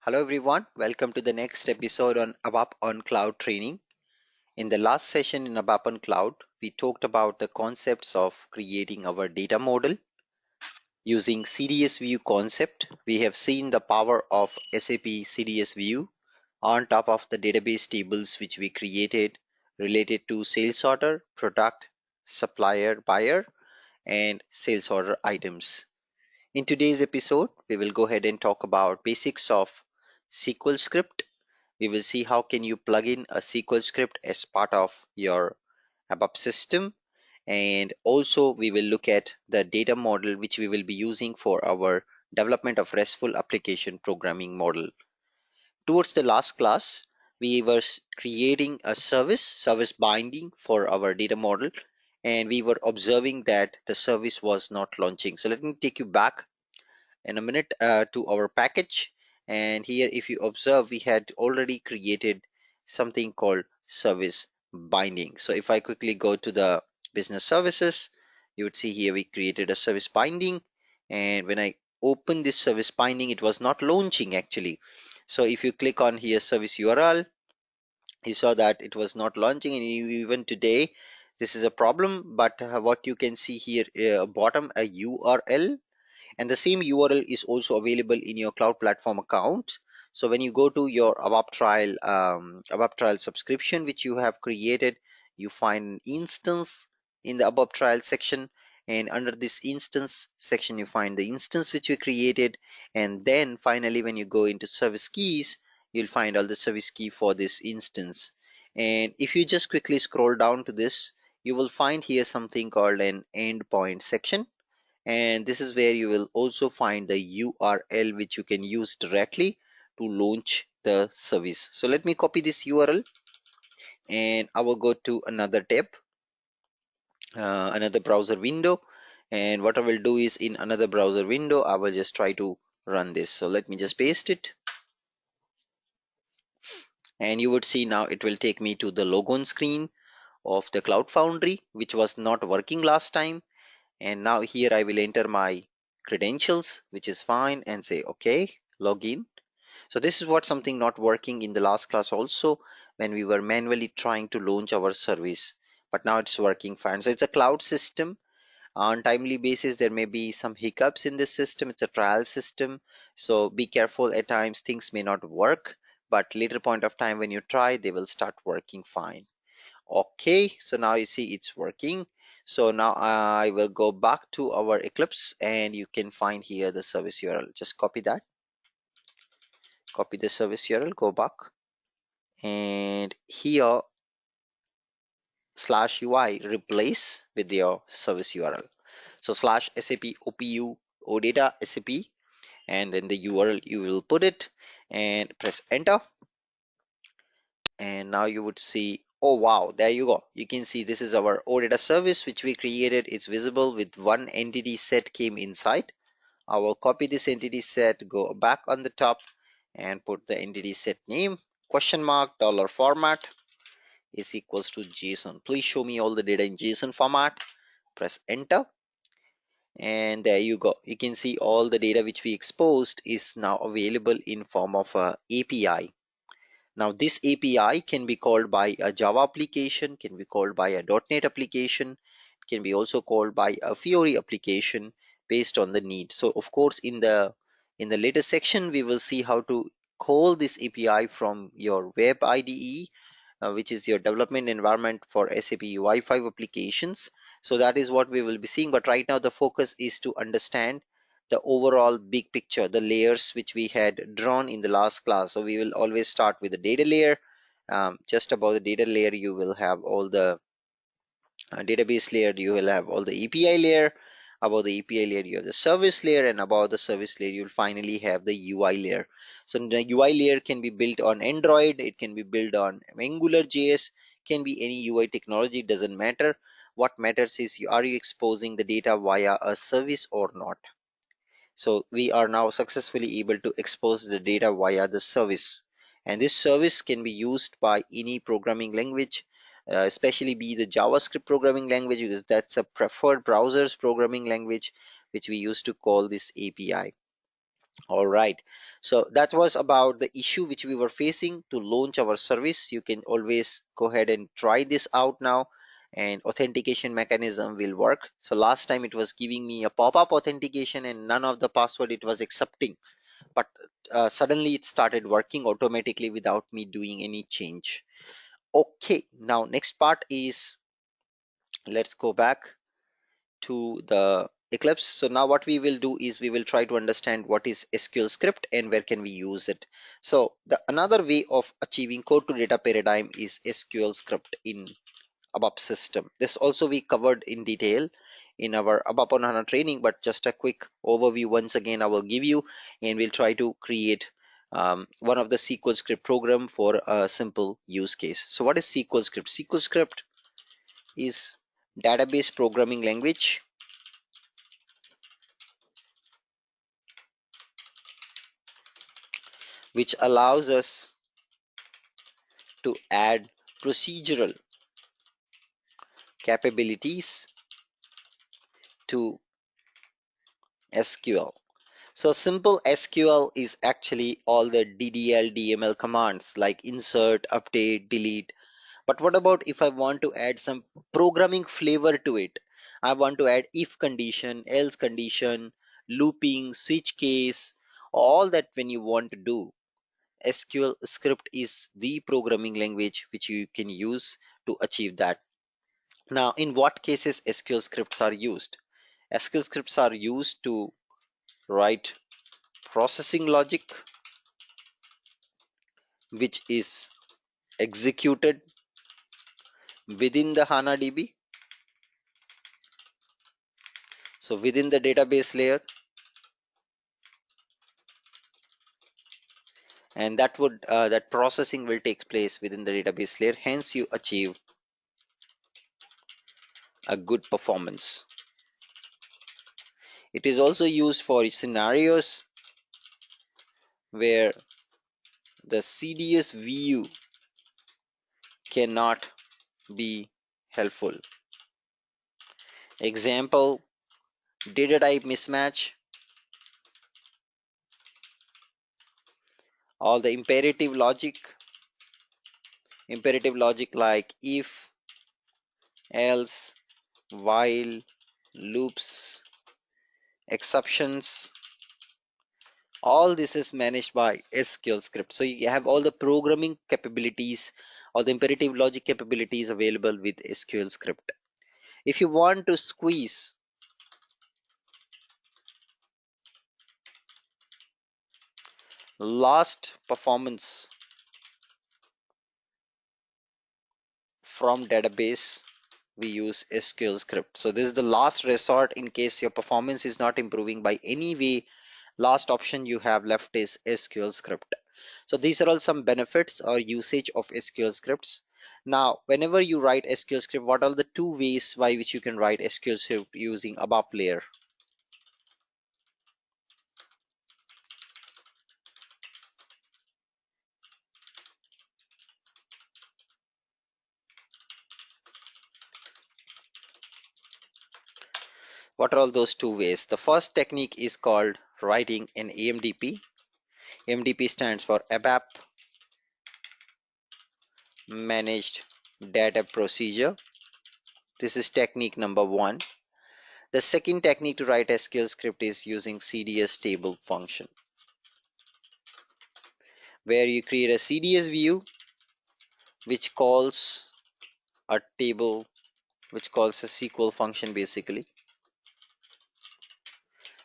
Hello everyone, welcome to the next episode on ABAP on Cloud training. In the last session in ABAP on Cloud, we talked about the concepts of creating our data model using CDS view concept. We have seen the power of SAP CDS view on top of the database tables which we created related to sales order, product, supplier, buyer, and sales order items. In today's episode, we will go ahead and talk about basics of SQL script. We will see how can you plug in a SQL script as part of your ABAP system, and also we will look at the data model which we will be using for our development of RESTful application programming model. Towards the last class, we were creating a service binding for our data model, and we were observing that the service was not launching. So let me take you back in a minute to our package, and here if you observe we had already created something called service binding. So if I quickly go to the business services, you would see here we created a service binding, and when I open this service binding it was not launching actually. So if you click on here service URL, you saw that it was not launching, and even today this is a problem. But what you can see here, bottom a URL, and the same URL is also available in your cloud platform account. So when you go to your ABAP trial subscription which you have created, you find an instance in the ABAP trial section, and under this instance section you find the instance which we created, and then finally when you go into service keys, you'll find all the service key for this instance. And if you just quickly scroll down to this, you will find here something called an endpoint section, and this is where you will also find the URL which you can use directly to launch the service. So let me copy this URL, and I will go to another tab, another browser window, and what I will do is in another browser window I will just try to run this. So let me just paste it, and you would see now it will take me to the logon screen of the Cloud Foundry which was not working last time. And now here I will enter my credentials, which is fine, and say okay, login. So this is what something not working in the last class also, when we were manually trying to launch our service, but now it's working fine. So it's a cloud system. On timely basis there may be some hiccups in this system. It's a trial system, so be careful. At times things may not work, but later point of time when you try they will start working fine. Okay, so now you see it's working. So now I will go back to our Eclipse, and you can find here the service URL. Just copy that, copy the service URL, go back, and here slash UI replace with your service URL. So slash SAP OPU OData SAP, and then the URL you will put it and press enter. And now you would see, oh wow, there you go, you can see this is our OData service which we created. It's visible with one entity set came inside. I will copy this entity set, go back on the top, and put the entity set name question mark dollar format is equals to JSON. Please show me all the data in JSON format. Press enter, and there you go, you can see all the data which we exposed is now available in form of a API. Now this API can be called by a Java application, can be called by a .NET application, can be also called by a Fiori application based on the need. So of course in the later section we will see how to call this API from your web IDE, which is your development environment for SAP UI5 applications. So that is what we will be seeing, but right now the focus is to understand the overall big picture, the layers which we had drawn in the last class. So we will always start with the data layer. Just above the data layer you will have all the database layer, you will have all the API layer. Above the API layer you have the service layer, and above the service layer you'll finally have the UI layer. So the UI layer can be built on Android, it can be built on Angular JS, can be any UI technology, it doesn't matter. What matters is are you exposing the data via a service or not. So we are now successfully able to expose the data via the service, and this service can be used by any programming language, especially be the JavaScript programming language, because that's a preferred browser's programming language which we use to call this API. All right. So that was about the issue which we were facing to launch our service. You can always go ahead and try this out now, and authentication mechanism will work. So last time it was giving me a pop-up authentication and none of the password it was accepting, but suddenly it started working automatically without me doing any change. Okay, now next part is, let's go back to the Eclipse. So now what we will do is we will try to understand what is SQL script and where can we use it. So the another way of achieving code to data paradigm is SQL script in ABAP system. This also we covered in detail in our ABAP on HANA training, but just a quick overview once again I will give you, and we'll try to create one of the SQL script program for a simple use case. So what is SQL script? SQL script is database programming language which allows us to add procedural capabilities to SQL. So simple SQL is actually all the DDL, DML commands like insert, update, delete. But what about if I want to add some programming flavor to it? I want to add if condition, else condition, looping, switch case, all that when you want to do. SQL script is the programming language which you can use to achieve that. Now, in what cases SQL scripts are used? SQL scripts are used to write processing logic, which is executed within the HANA DB, so within the database layer, and that processing will take place within the database layer. Hence, you achieve a good performance. It is also used for scenarios where the CDS view cannot be helpful. Example, data type mismatch, all the imperative logic like if, else, while, loops, exceptions, all this is managed by SQL script. So you have all the programming capabilities, all the imperative logic capabilities available with SQL script. If you want to squeeze last performance from database, we use SQL script. So this is the last resort in case your performance is not improving by any way. Last option you have left is SQL script. So these are all some benefits or usage of SQL scripts. Now, whenever you write SQL script, what are the two ways by which you can write SQL script using ABAP layer? What are all those two ways? The first technique is called writing an AMDP. AMDP stands for ABAP Managed Data Procedure. This is technique number one. The second technique to write SQL script is using CDS table function, where you create a CDS view which calls a table, which calls a SQL function basically.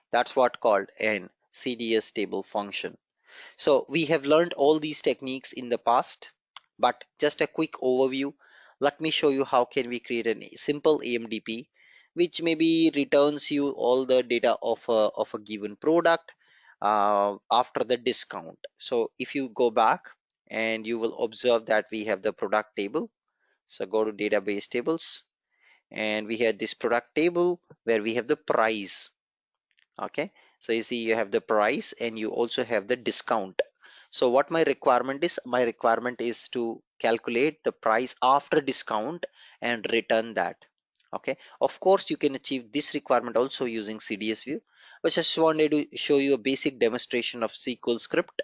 That's what called an CDS table function. So we have learned all these techniques in the past, but just a quick overview. Let me show you how can we create a simple AMDP which maybe returns you all the data of a given product after the discount. So if you go back and you will observe that we have the product table. So go to database tables and we have this product table where we have the price. Okay, so you see you have the price and you also have the discount. So what my requirement is, my requirement is to calculate the price after discount and return that. Okay, of course you can achieve this requirement also using CDS view, But just wanted to show you a basic demonstration of SQL script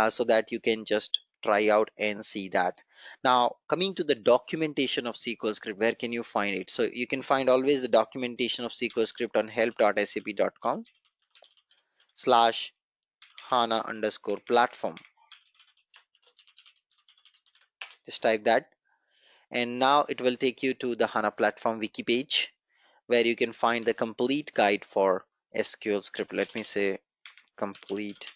so that you can just try out and see that. Now coming to the documentation of SQL script, where can you find it? So you can find always the documentation of SQL script on help.sap.com slash HANA underscore platform. Just type that, and now it will take you to the HANA platform wiki page where you can find the complete guide for SQL script. Let me say complete.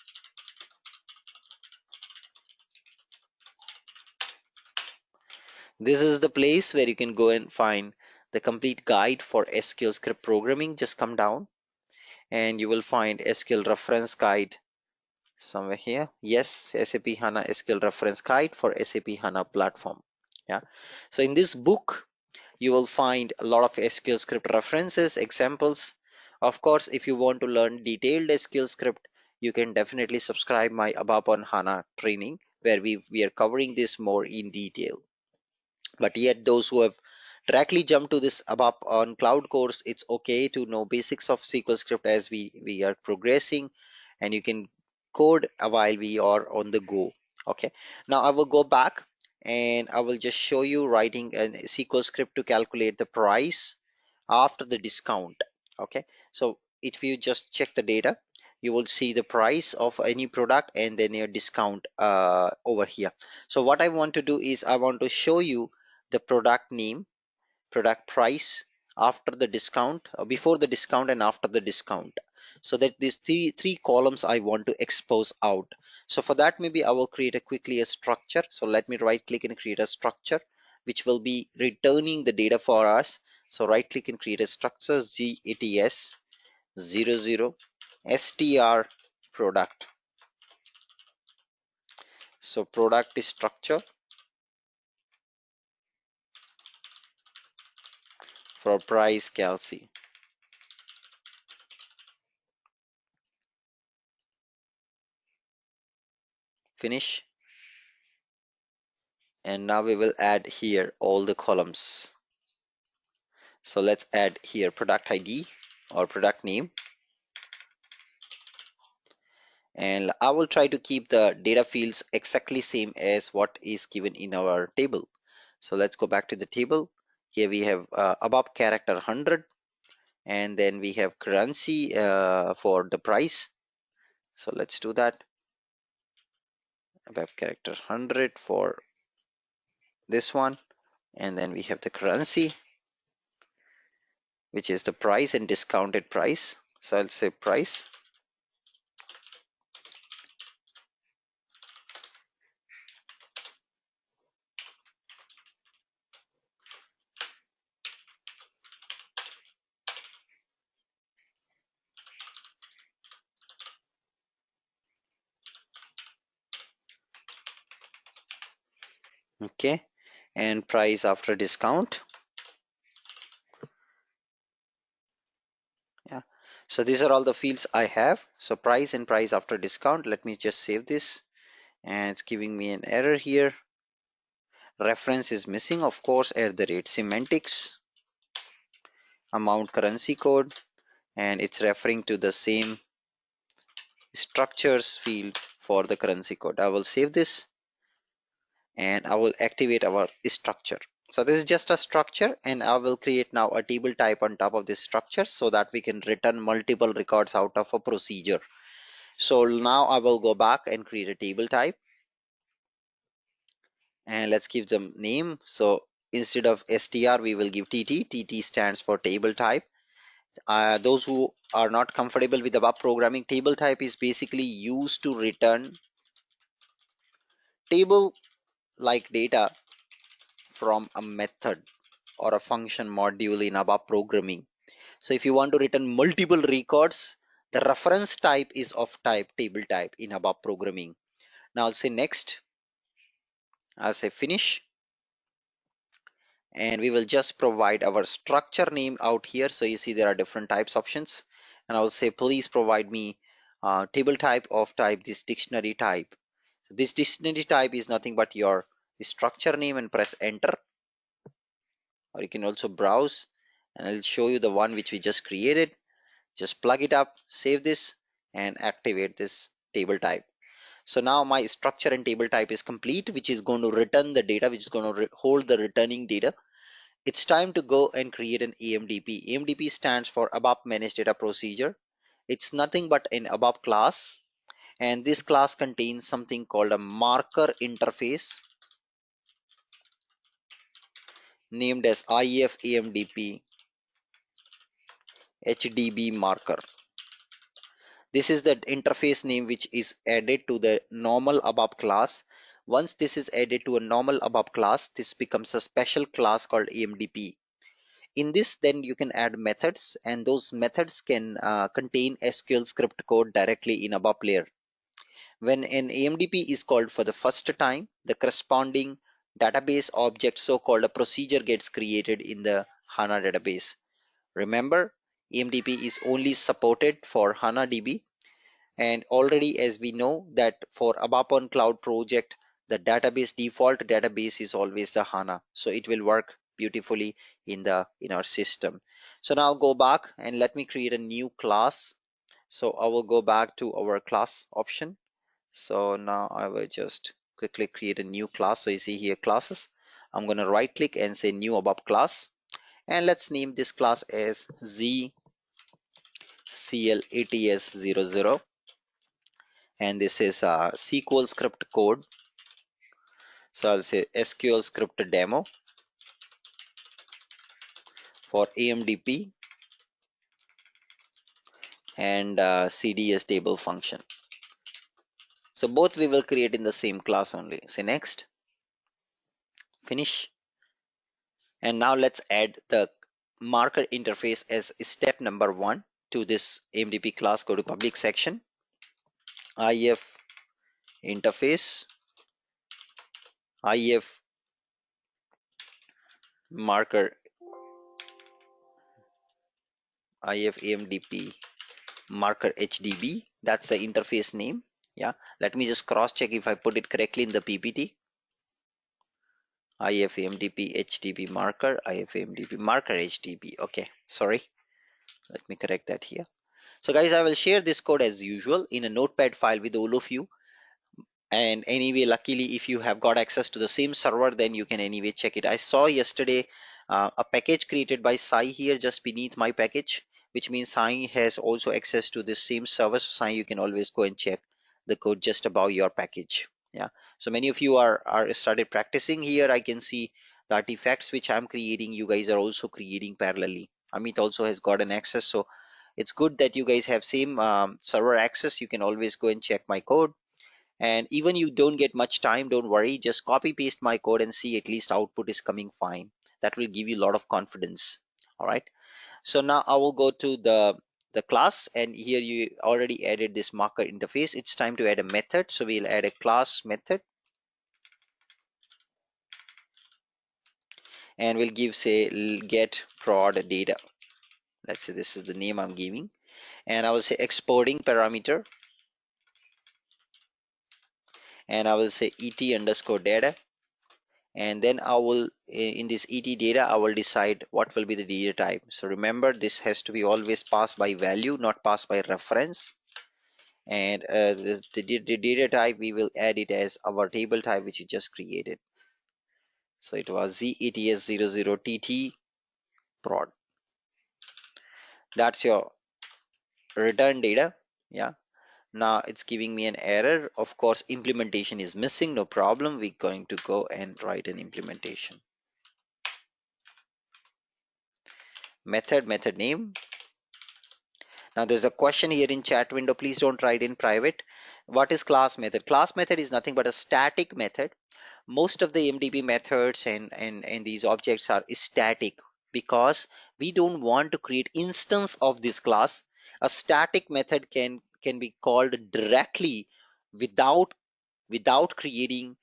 This is the place where you can go and find the complete guide for SQL script programming. Just come down and you will find SQL reference guide somewhere here. Yes, SAP HANA SQL reference guide for SAP HANA platform. Yeah. So in this book, you will find a lot of SQL script references, examples. Of course, if you want to learn detailed SQL script, you can definitely subscribe my ABAP on HANA training where we are covering this more in detail. But yet those who have directly jumped to this ABAP on cloud course, it's okay to know basics of SQL script as we are progressing, and you can code while we are on the go. Okay, now I will go back and I will just show you writing a SQL script to calculate the price after the discount. Okay, so if you just check the data, you will see the price of any product and then your discount over here. So what I want to do is I want to show you the product name, product price after the discount, before the discount and after the discount, so that these three columns I want to expose out. So for that, maybe I will create a quickly a structure. So let me right click and create a structure which will be returning the data for us. So right click and create a structure, GATS 00 str product. So product is structure for price calci. Finish. And now we will add here all the columns. So let's add here product ID or product name, and I will try to keep the data fields exactly same as what is given in our table. So let's go back to the table. Here we have above character 100, and then we have currency for the price. So let's do that. Above character 100 for this one, and then we have the currency, which is the price and discounted price. So I'll say price. Okay, and price after discount. Yeah, so these are all the fields I have. So price and price after discount. Let me just save this, and it's giving me an error here. Reference is missing, of course. At the rate semantics, amount currency code, and it's referring to the same structures field for the currency code. I will save this and I will activate our structure. So this is just a structure, and I will create now a table type on top of this structure so that we can return multiple records out of a procedure. So now I will go back and create a table type, and let's give them name. So instead of str we will give tt stands for table type. Those who are not comfortable with ABAP programming, table type is basically used to return table like data from a method or a function module in ABAP programming. So if you want to return multiple records, the reference type is of type table type in ABAP programming. Now I'll say next. I'll say finish, and we will just provide our structure name out here. So you see there are different types options, and I will say please provide me table type of type this dictionary type. So this dictionary type is nothing but your structure name, and press enter, or you can also browse and I'll show you the one which we just created. Just plug it up, save this, and activate this table type. So now my structure and table type is complete, which is going to return the data, which is going to hold the returning data. It's time to go and create an AMDP. AMDP stands for ABAP Managed Data Procedure. It's nothing but an ABAP class, and this class contains something called a marker interface named as IF AMDP HDB marker. This is the interface name which is added to the normal ABAP class. Once this is added to a normal ABAP class, this becomes a special class called AMDP. In this, then you can add methods, and those methods can contain SQL script code directly in ABAP layer. When an AMDP is called for the first time, the corresponding database object, so-called a procedure, gets created in the HANA database. Remember, AMDP is only supported for HANA DB, and already as we know that for ABAP on Cloud project, the database default database is always the HANA, so it will work beautifully in our system. So now go back and let me create a new class. So I will go back to our class option. So now I will just quickly create a new class. So you see here classes. I'm going to right click and say new ABAP class, and let's name this class as ZCLATS00, and this is a SQL script code. So I'll say SQL script demo for AMDP and CDS table function. So both we will create in the same class only. Say next, finish. And now let's add the marker interface as step number 1 to this AMDP class. Go to public section, IF interface, IF marker, IF AMDP marker HDB. That's the interface name. Yeah, let me just cross check if I put it correctly in the PPT. IFAMDP HDB marker, IFAMDP marker HDB. Okay, sorry. Let me correct that here. So guys, I will share this code as usual in a notepad file with all of you. And anyway, luckily, if you have got access to the same server, then you can anyway check it. I saw yesterday a package created by Sai here just beneath my package, which means Sai has also access to this same server. So Sai, you can always go and check the code just above your package. Yeah, so many of you are started practicing here. I can see the artifacts which I'm creating, you guys are also creating parallelly. Amit also has got an access, so it's good that you guys have same server access. You can always go and check my code, and even you don't get much time, don't worry, just copy paste my code and see at least output is coming fine. That will give you a lot of confidence. All right, so now I will go to the class, and here you already added this marker interface. It's time to add a method, so we'll add a class method, and we'll give say get prod data. Let's say this is the name I'm giving, and I will say exporting parameter, and I will say et underscore data, and then I will in this et data I will decide what will be the data type. So remember, this has to be always passed by value, not passed by reference. And the data type, we will add it as our table type which we just created. So it was ZATS00TT prod. That's your return data. Yeah, now it's giving me an error. Of course, implementation is missing. No problem, we're going to go and write an implementation method name. Now there's a question here in chat window. Please don't write in private. What is class method? Class method is nothing but a static method. Most of the MDB methods and these objects are static because we don't want to create instance of this class. A static method can be called directly without without creating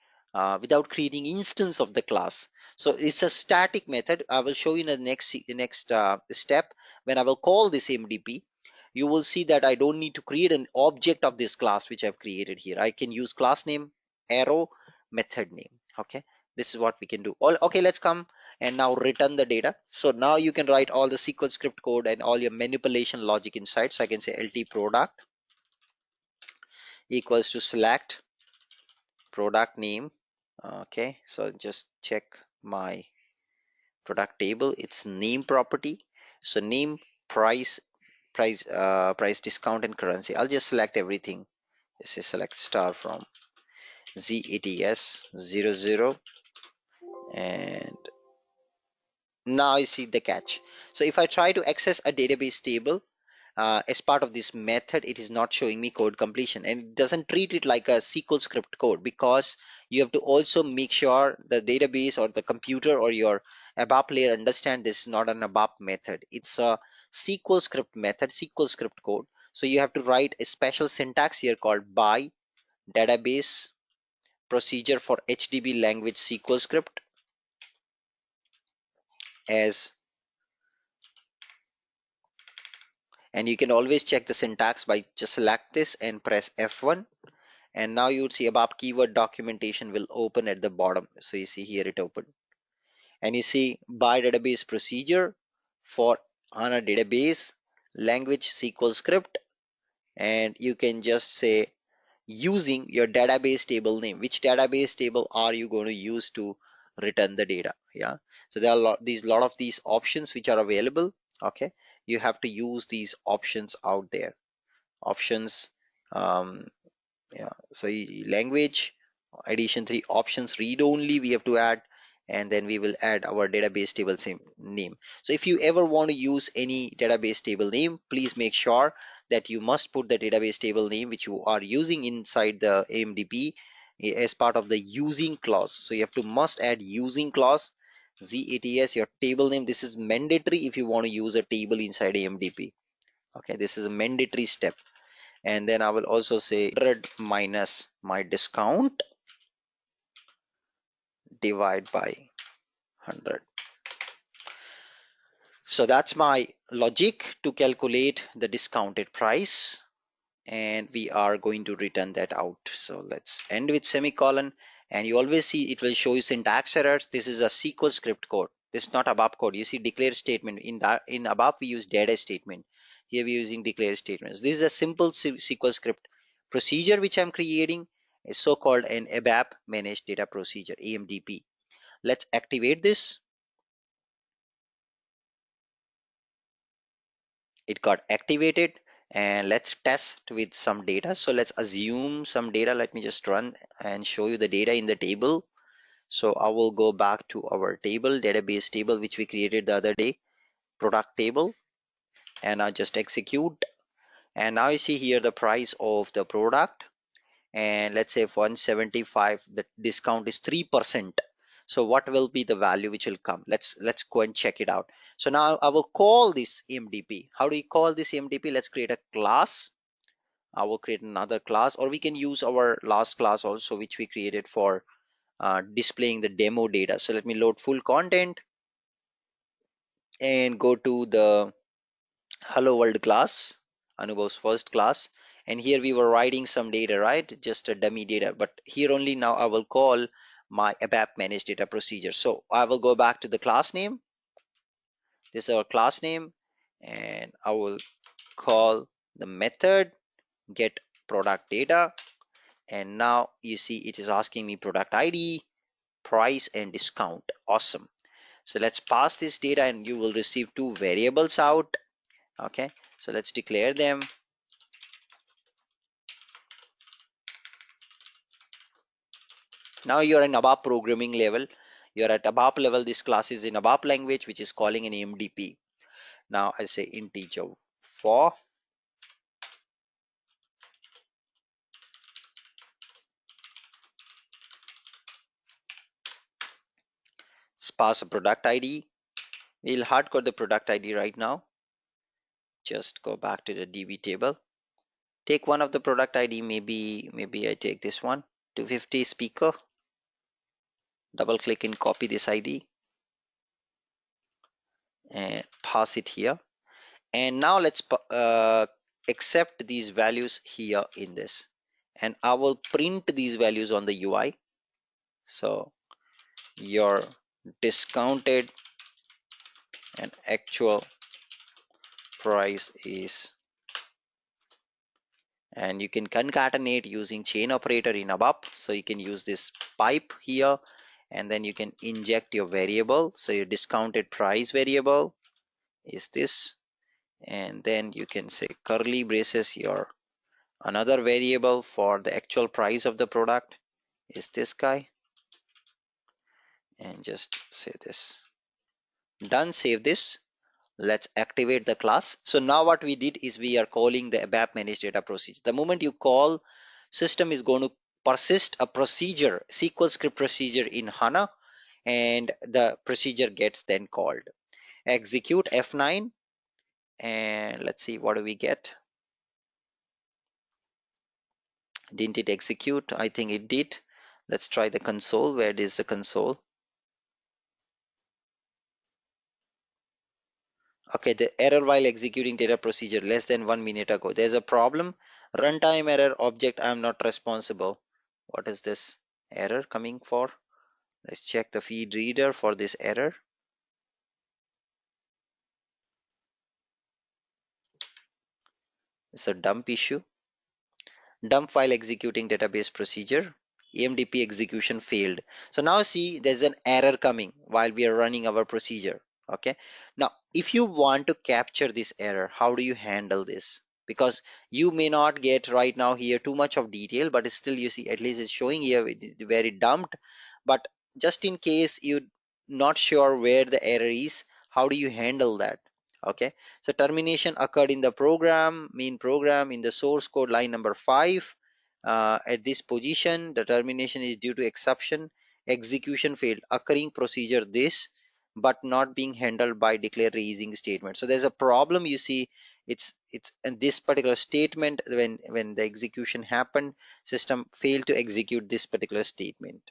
instance of the class. So it's a static method. I will show you in the next step. When I will call this MDP, you will see that I don't need to create an object of this class which I've created here. I can use class name, arrow, method name. Okay, This is what we can do. All okay, let's come and now return the data. So now you can write all the SQL script code and all your manipulation logic inside. So I can say lt product equals to select product name. Okay, so just check my product table, it's name property. So name, price, price, discount, and currency. I'll just select everything. This is select star from ZATS00, and now you see the catch. So if I try to access a database table, as part of this method, it is not showing me code completion, and it doesn't treat it like a SQL script code, because you have to also make sure the database or the computer or your ABAP layer understand this is not an ABAP method. It's a SQL script method, SQL script code. So you have to write a special syntax here called by database procedure for HDB language SQL script as, and you can always check the syntax by just select this and press F1, and now you would see ABAP keyword documentation will open at the bottom. So you see here it opened, and you see by database procedure for HANA database language SQL script, and you can just say using your database table name, which database table are you going to use to return the data. Yeah, so there are lot of these options which are available. Okay, you have to use these options out there. Options, yeah, so language addition 3 options, read only we have to add, and then we will add our database table same name. So if you ever want to use any database table name, please make sure that you must put the database table name which you are using inside the AMDP as part of the using clause. So you have to must add using clause, ZATS, your table name. This is mandatory if you want to use a table inside AMDP. Okay, this is a mandatory step. And then I will also say 100 minus my discount divide by 100. So that's my logic to calculate the discounted price, and we are going to return that out. So let's end with semicolon, and you always see it will show you syntax errors. This is a SQL script code. This is not ABAP code. You see declare statement in that in ABAP we use data statement. Here we're using declare statements. This is a simple SQL script procedure which I'm creating, a so-called an ABAP managed data procedure, AMDP. Let's activate this. It got activated, and let's test with some data. So let's assume some data. Let me just run and show you the data in the table. So I will go back to our table, database table which we created the other day, product table, and I just execute, and now you see here the price of the product, and let's say 175, the discount is 3%. So what will be the value which will come? Let's go and check it out. So now I will call this MDP. How do you call this MDP? Let's create a class. I will create another class, or we can use our last class also which we created for displaying the demo data. So let me load full content and go to the hello world class, Anubhav's first class, and here we were writing some data, right? Just a dummy data, but here only now I will call my ABAP managed data procedure. So I will go back to the class name. This is our class name, and I will call the method get product data, and now you see it is asking me product ID, price, and discount. Awesome. So let's pass this data, and you will receive two variables out. Okay, so let's declare them. Now you're in ABAP programming level. You're at ABAP level. This class is in ABAP language, which is calling an AMDP. Now I say integer for, pass a product ID. We'll hardcode the product ID right now. Just go back to the DB table. Take one of the product ID. Maybe I take this one. 250 speaker. Double click and copy this ID and pass it here. And now let's accept these values here in this, and I will print these values on the UI. So your discounted and actual price is, and you can concatenate using chain operator in ABAP. So you can use this pipe here, and then you can inject your variable. So your discounted price variable is this, and then you can say curly braces your another variable for the actual price of the product is this guy, and just say this. Done. Save this. Let's activate the class. So now what we did is we are calling the ABAP managed data procedure. The moment you call, system is going to persist a procedure, SQL script procedure in HANA, and the procedure gets then called. Execute F9, and let's see what do we get. Didn't it execute? I think it did. Let's try the console. Where is the console? Okay, the error while executing data procedure less than 1 minute ago. There's a problem. Runtime error object I am not responsible. What is this error coming for? Let's check the feed reader for this error. It's a dump issue. Dump file executing database procedure. EMDP execution failed. So now see there's an error coming while we are running our procedure. Okay, now if you want to capture this error, how do you handle this? Because you may not get right now here too much of detail, but still you see at least it's showing here where it dumped. But just in case you're not sure where the error is, how do you handle that? Okay, so termination occurred in the program, main program, in the source code line number 5. At this position, the termination is due to exception, execution failed, occurring procedure this, but not being handled by declare raising statement. So there's a problem. You see, it's in this particular statement, when the execution happened, system failed to execute this particular statement.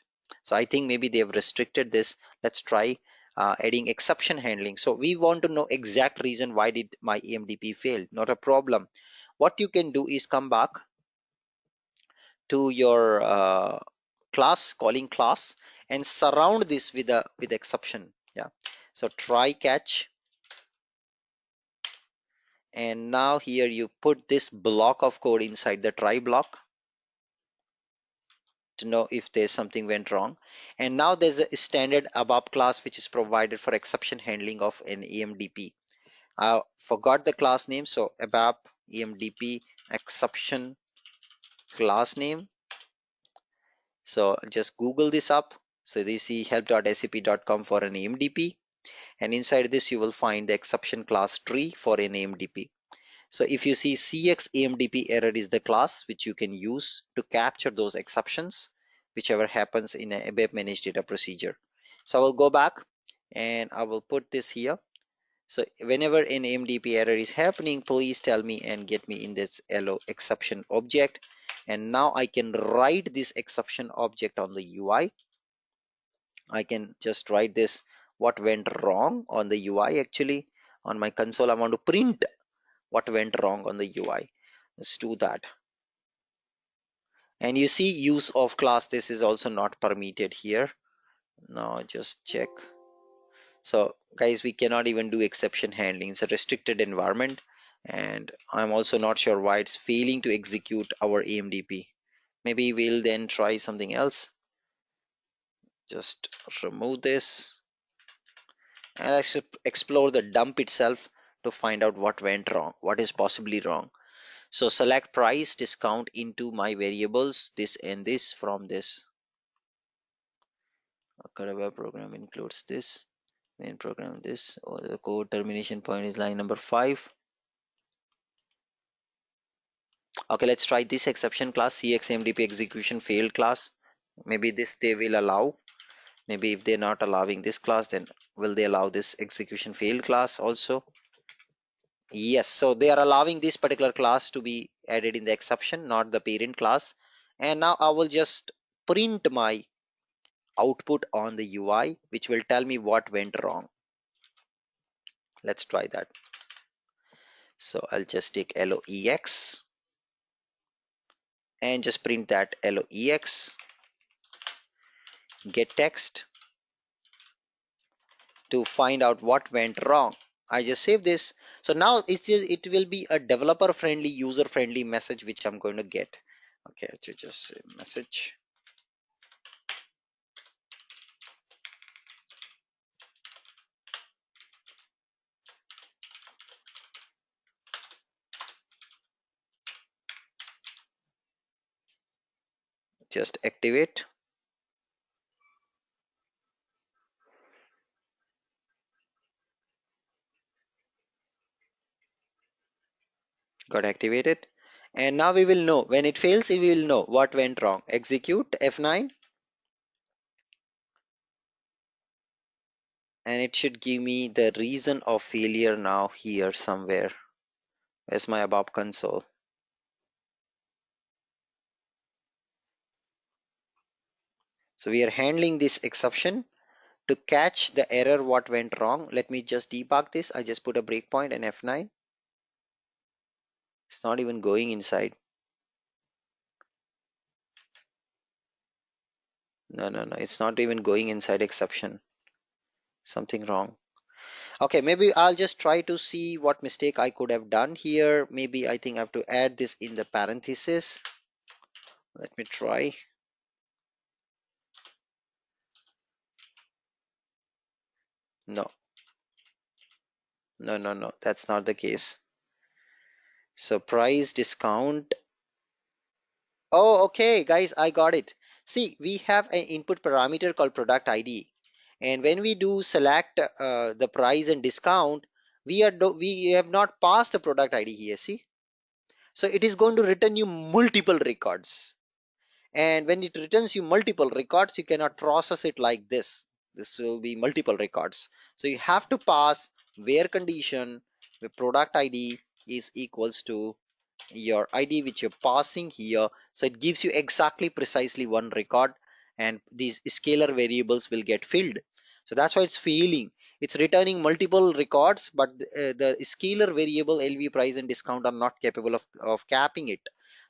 So I think maybe they have restricted this. Let's try adding exception handling. So we want to know exact reason why did my EMDP fail. Not a problem. What you can do is come back to your class, calling class, and surround this with a with exception. Yeah, so try catch, and now here you put this block of code inside the try block to know if there's something went wrong. And now there's a standard ABAP class which is provided for exception handling of an EMDP. I forgot the class name, so ABAP EMDP exception class name. So just Google this up. So you see help.sap.com for an EMDP, and inside this you will find the exception class tree for an EMDP. So if you see CX EMDP error is the class which you can use to capture those exceptions, whichever happens in a ABAP managed data procedure. So I will go back and I will put this here. So whenever an EMDP error is happening, please tell me and get me in this LO exception object. And now I can write this exception object on the UI. I can just write this what went wrong on the UI. Actually on my console I want to print what went wrong on the UI. Let's do that. And you see use of class, this is also not permitted here. Now just check. So guys, we cannot even do exception handling. It's a restricted environment, and I'm also not sure why it's failing to execute our EMDP. Maybe we'll then try something else. Just remove this, and let's explore the dump itself to find out what went wrong, what is possibly wrong. So select price discount into my variables, this and this from this. Web program includes this, main program this, or the code termination point is line number 5. Okay, let's try this exception class, CXMDP execution failed class. Maybe this they will allow. Maybe if they're not allowing this class, then will they allow this execution failed class also? Yes, so they are allowing this particular class to be added in the exception, not the parent class. And now I will just print my output on the UI, which will tell me what went wrong. Let's try that. So I'll just take LOEX and just print that LOEX, get text, to find out what went wrong. I just save this. So now it will be a developer friendly, user friendly message which I'm going to get. Okay, to just say message. Just activate. Got activated. And now we will know when it fails, we will know what went wrong. Execute F9 and it should give me the reason of failure now here somewhere. Where's my ABAP console? So we are handling this exception to catch the error what went wrong. Let me just debug this. I just put a breakpoint and F9. It's not even going inside. No, it's not even going inside exception. Something wrong. Okay, maybe I'll just try to see what mistake I could have done here. Maybe I think I have to add this in the parenthesis. Let me try. No, no, that's not the case. So price discount. Oh, okay, guys, I got it. See, we have an input parameter called product ID. And when we do select the price and discount, we have not passed the product ID here, see? So it is going to return you multiple records. And when it returns you multiple records, you cannot process it like this will be multiple records. So you have to pass where condition with product ID is equals to your ID which you're passing here. So it gives you exactly precisely one record and these scalar variables will get filled. So that's why it's failing. It's returning multiple records, but the scalar variable LV price and discount are not capable of capping it.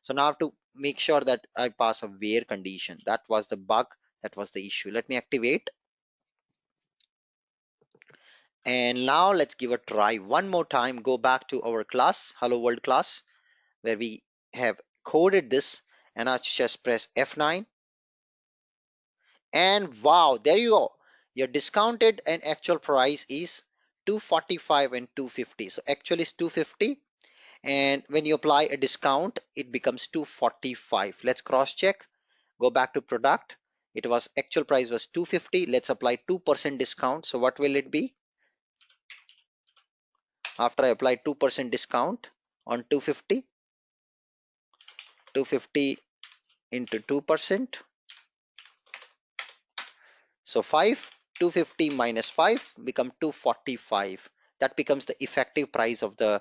So now I have to make sure that I pass a where condition. That was the bug. That was the issue. Let me activate. And now let's give a try one more time. Go back to our class, hello world class, where we have coded this, and I just press F9 and wow, there you go. Your discounted and actual price is 245 and 250. So actually it's 250, and when you apply a discount it becomes 245. Let's cross check. Go back to product. It was actual price was 250. Let's apply 2% discount. So what will it be after I apply 2% discount on 250? 250 into 2%. So 5, 250 minus 5 become 245. That becomes the effective price of the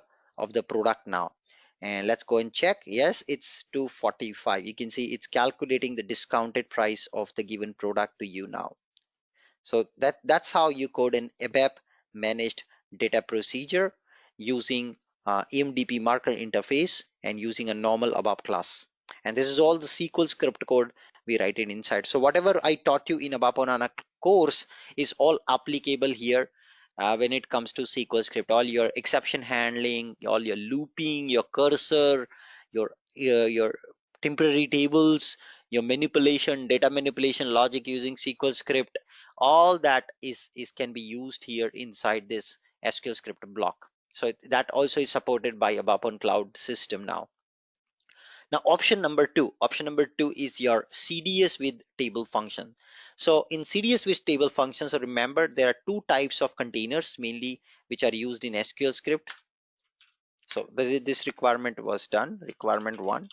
product now. And let's go and check. Yes, it's 245. You can see it's calculating the discounted price of the given product to you now. So that's how you code an ABAP managed data procedure using EMDP marker interface and using a normal ABAP class. And this is all the SQL script code we write it inside. So whatever I taught you in ABAP on a course is all applicable here when it comes to SQL script. All your exception handling, all your looping, your cursor, your temporary tables, your manipulation, data manipulation logic using SQL script, all that is can be used here inside this SQL script block. So that also is supported by ABAP on cloud system now. Now option number two is your CDS with table function. So in CDS with table function, so remember there are two types of containers mainly which are used in SQL script. So this requirement was done, requirement one.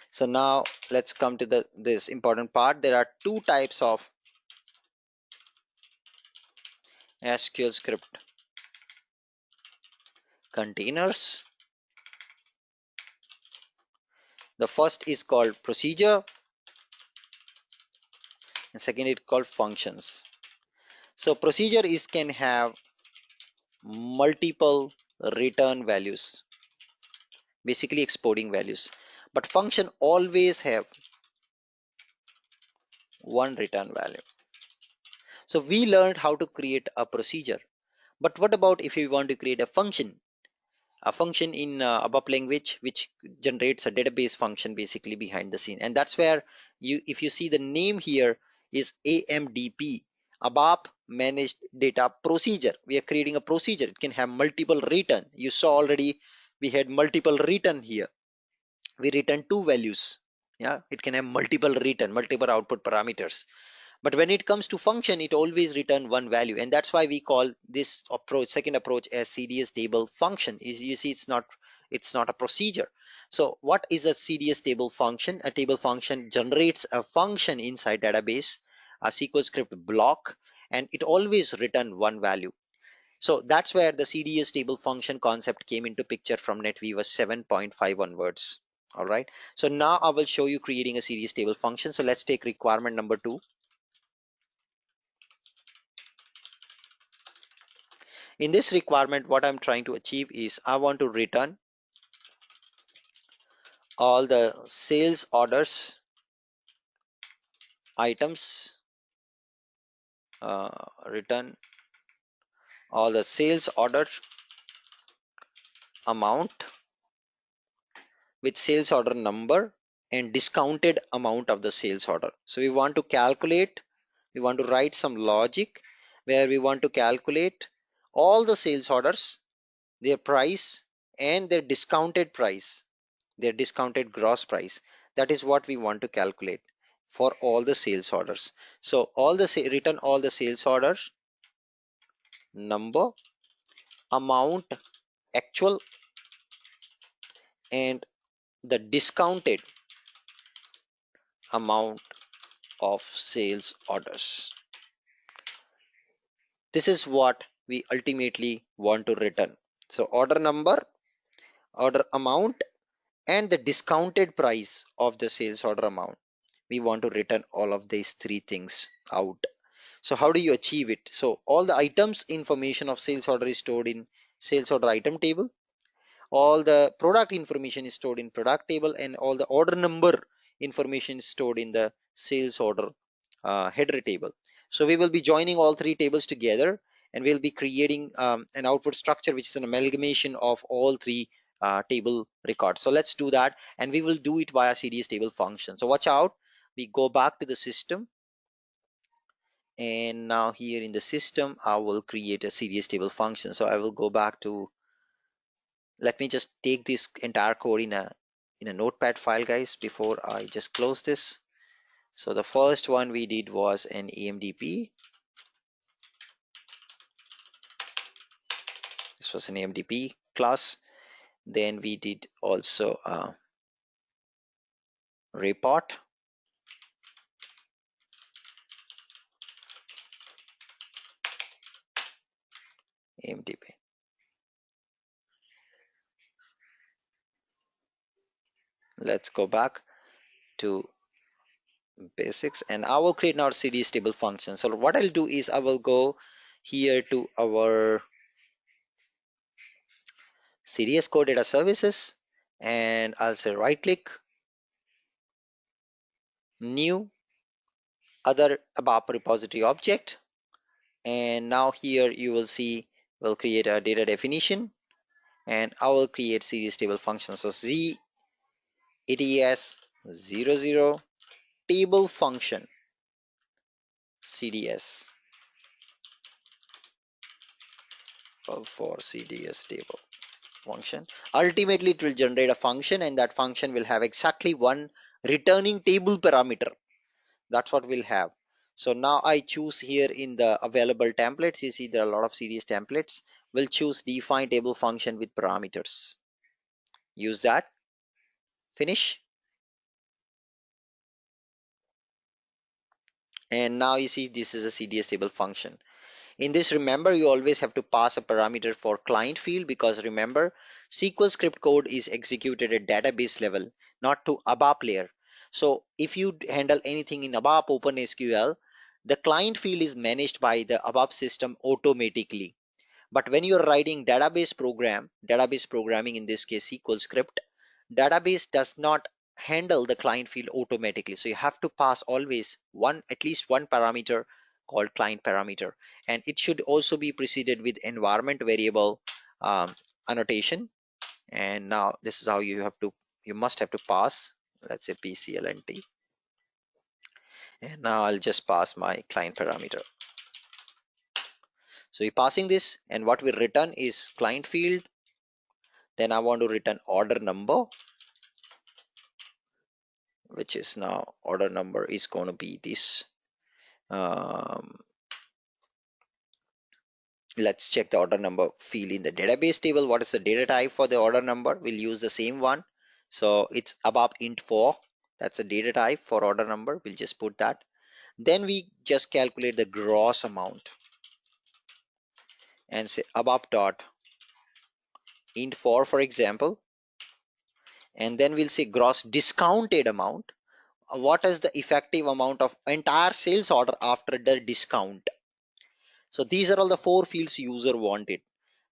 So now let's come to this important part. There are two types of SQL script containers. The first is called procedure and second is called functions. So procedure is can have multiple return values, basically exporting values, but function always have one return value. So we learned how to create a procedure. But what about if we want to create a function? A function in ABAP language which generates a database function basically behind the scene. And that's where if you see the name here is AMDP, ABAP Managed Data Procedure. We are creating a procedure. It can have multiple return. You saw already we had multiple return here. We return two values. Yeah, it can have multiple return, multiple output parameters. But when it comes to function, it always return one value, and that's why we call this approach, second approach, as CDS table function. Is you see, it's not a procedure. So what is a CDS table function? A table function generates a function inside database, a SQL script block, and it always return one value. So that's where the CDS table function concept came into picture from NetWeaver 7.5 onwards. All right. So now I will show you creating a CDS table function. So let's take requirement number 2. In this requirement, what I'm trying to achieve is I want to return all the sales orders items, return all the sales order amount with sales order number and discounted amount of the sales order. So we want to write some logic where we want to calculate all the sales orders, their price and their discounted price, their discounted gross price. That is what we want to calculate for all the sales orders. So return all the sales orders number, amount, actual, and the discounted amount of sales orders. This is what we ultimately want to return. So order number, order amount, and the discounted price of the sales order amount. We want to return all of these three things out. So how do you achieve it? So all the items information of sales order is stored in sales order item table. All the product information is stored in product table, and all the order number information is stored in the sales order header table. So we will be joining all three tables together, and we'll be creating an output structure which is an amalgamation of all three table records. So let's do that, and we will do it via CDS table function. So watch out, we go back to the system, and now here in the system I will create a CDS table function. So I will go back to, let me just take this entire code in a notepad file, guys, before I just close this. So the first one we did was an AMDP. This was an AMDP class. Then we did also a report, AMDP. Let's go back to basics, and I will create now CDS table function. So what I'll do is I will go here to our CDS core data services, and I'll say right click, new, other ABAP repository object, and now here you will see we'll create a data definition, and I will create CDS table function. So z ats 00 table function CDS for CDS table function. Ultimately it will generate a function, and that function will have exactly one returning table parameter. That's what we'll have. So now I choose here in the available templates, you see there are a lot of CDS templates. We'll choose define table function with parameters. Use that, finish. And now you see this is a CDS table function. In this, remember, you always have to pass a parameter for client field, because remember, SQL script code is executed at database level, not to ABAP layer. So if you handle anything in ABAP OpenSQL, the client field is managed by the ABAP system automatically. But when you're writing database programming, in this case SQL script, database does not handle the client field automatically. So you have to pass always at least one parameter called client parameter, and it should also be preceded with environment variable annotation. And now this is how you must have to pass, let's say PCLNT, and now I'll just pass my client parameter. So we're passing this, and what we return is client field. Then I want to return order number, which is now order number is going to be this. um, let's check the order number field in the database table. What is the data type for the order number? We'll use the same one. So it's ABAP int 4. That's the data type for order number. We'll just put that. Then we just calculate the gross amount and say ABAP dot int 4, for example. And then we'll say gross discounted amount. What is the effective amount of entire sales order after the discount? So these are all the four fields user wanted: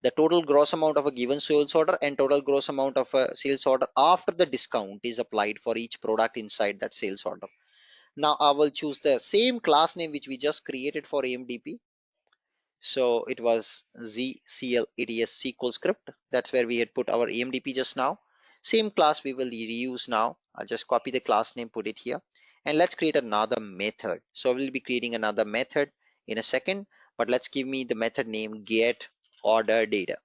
the total gross amount of a given sales order and total gross amount of a sales order after the discount is applied for each product inside that sales order. Now I will choose the same class name which we just created for AMDP. So it was ZCLADS SQL script. That's where we had put our AMDP just now. Same class we will reuse now. I'll just copy the class name, put it here, and let's create another method. So we'll be creating another method in a second, but let's give me the method name get order data,